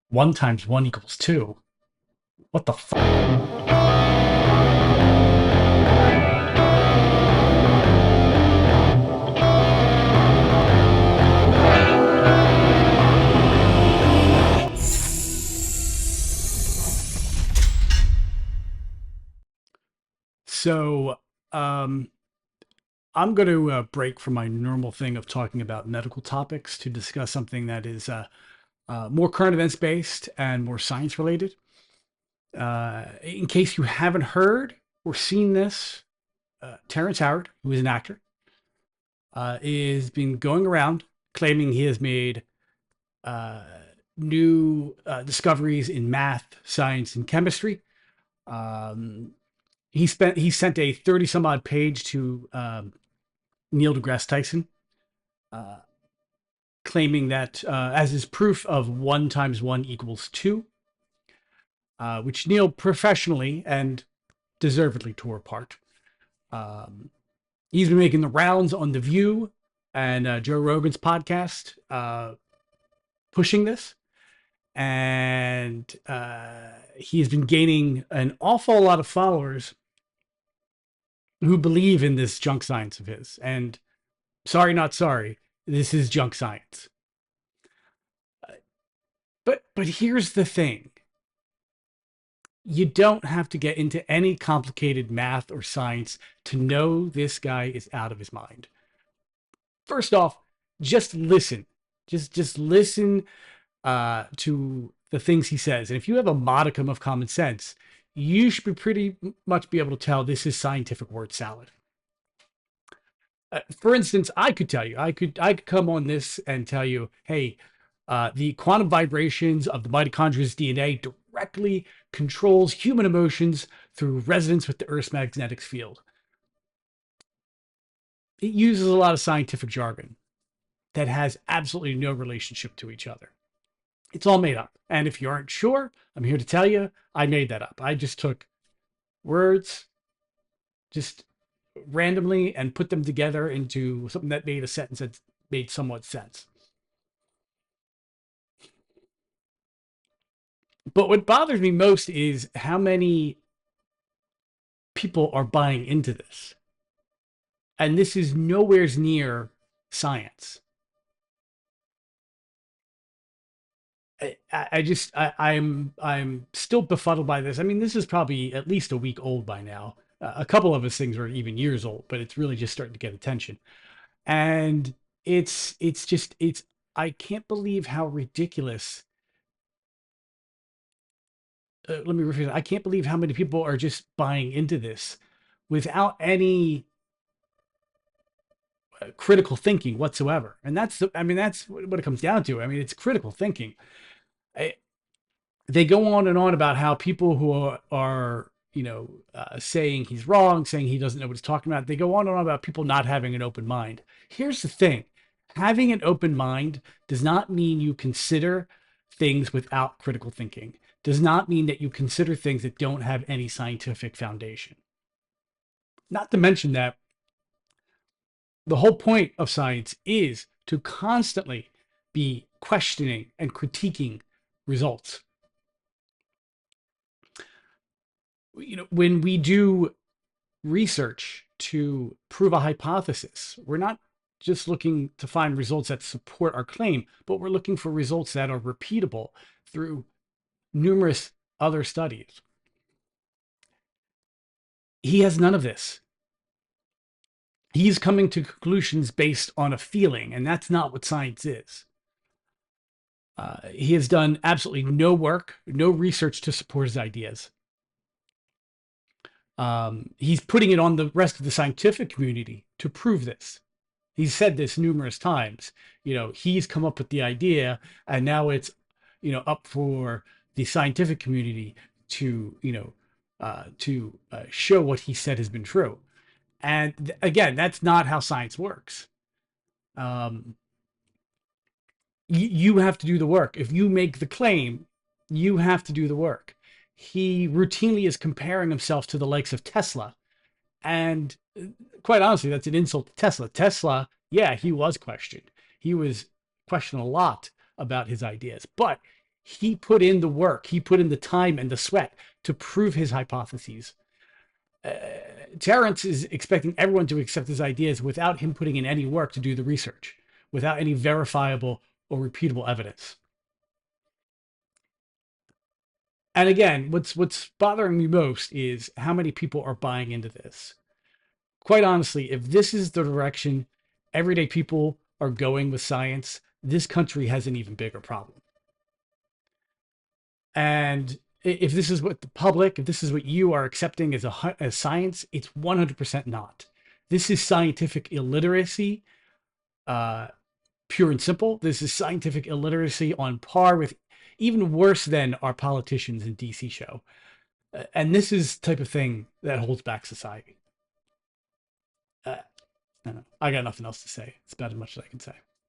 1 times 1 equals 2. What the fuck? So, um, I'm going to break from my normal thing of talking about medical topics to discuss something that is more current events based and more science related. In case you haven't heard or seen this, Terrance Howard, who is an actor, is been going around claiming he has made uh, new discoveries in math, science, and chemistry. Um, he sent a 30 some odd page to Neil deGrasse Tyson, uh, claiming that as his proof of 1 times 1 equals 2, which Neil professionally and deservedly tore apart. Um, he's been making the rounds on The View and Joe Rogan's podcast, pushing this. And he has been gaining an awful lot of followers who believe in this junk science of his. And sorry, not sorry, this is junk science. But here's the thing. You don't have to get into any complicated math or science to know this guy is out of his mind. First off, just listen. Just listen to the things he says. And if you have a modicum of common sense, you should be pretty much be able to tell this is scientific word salad. For instance, I could tell you, I could come on this and tell you, hey, the quantum vibrations of the mitochondria's DNA directly controls human emotions through resonance with the Earth's magnetic field. It uses a lot of scientific jargon that has absolutely no relationship to each other. It's all made up. And if you aren't sure, I'm here to tell you, I made that up. I just took words, just randomly, and put them together into something that made a sentence that made somewhat sense. But what bothers me most is how many people are buying into this. And this is nowhere near science. I'm still befuddled by this. I mean, this is probably at least a week old by now. A couple of his things are even years old, but it's really just starting to get attention. And it's I can't believe how ridiculous. Let me rephrase. I can't believe how many people are just buying into this without any critical thinking whatsoever. And that's what it comes down to. I mean, it's critical thinking. I, they go on and on about how people who are saying he's wrong, saying he doesn't know what he's talking about. They go on and on about people not having an open mind. Here's the thing: having an open mind does not mean you consider things without critical thinking. Does not mean that you consider things that don't have any scientific foundation. Not to mention that the whole point of science is to constantly be questioning and critiquing results. When we do research to prove a hypothesis, we're not just looking to find results that support our claim, but we're looking for results that are repeatable through numerous other studies. He has none of this. He's coming to conclusions based on a feeling, and that's not what science is. He has done absolutely no work, no research to support his ideas. He's putting it on the rest of the scientific community to prove this. He's said this numerous times. He's come up with the idea, and now it's, up for the scientific community to, show what he said has been true. And again, that's not how science works. Um, you have to do the work. If you make the claim, you have to do the work. He routinely is comparing himself to the likes of Tesla. And quite honestly, that's an insult to Tesla. Tesla, yeah, he was questioned. He was questioned a lot about his ideas, but he put in the work, he put in the time and the sweat to prove his hypotheses. Uh, Terrance is expecting everyone to accept his ideas without him putting in any work to do the research, without any verifiable or repeatable evidence. And again, what's bothering me most is how many people are buying into this. Quite honestly, if this is the direction everyday people are going with science, this country has an even bigger problem. And if this is what the public, if this is what you are accepting as science, it's 100% not. This is scientific illiteracy, uh, pure and simple. This is scientific illiteracy on par with, even worse than our politicians in DC show. And this is the type of thing that holds back society. I don't know. I got nothing else to say. It's about as much as I can say.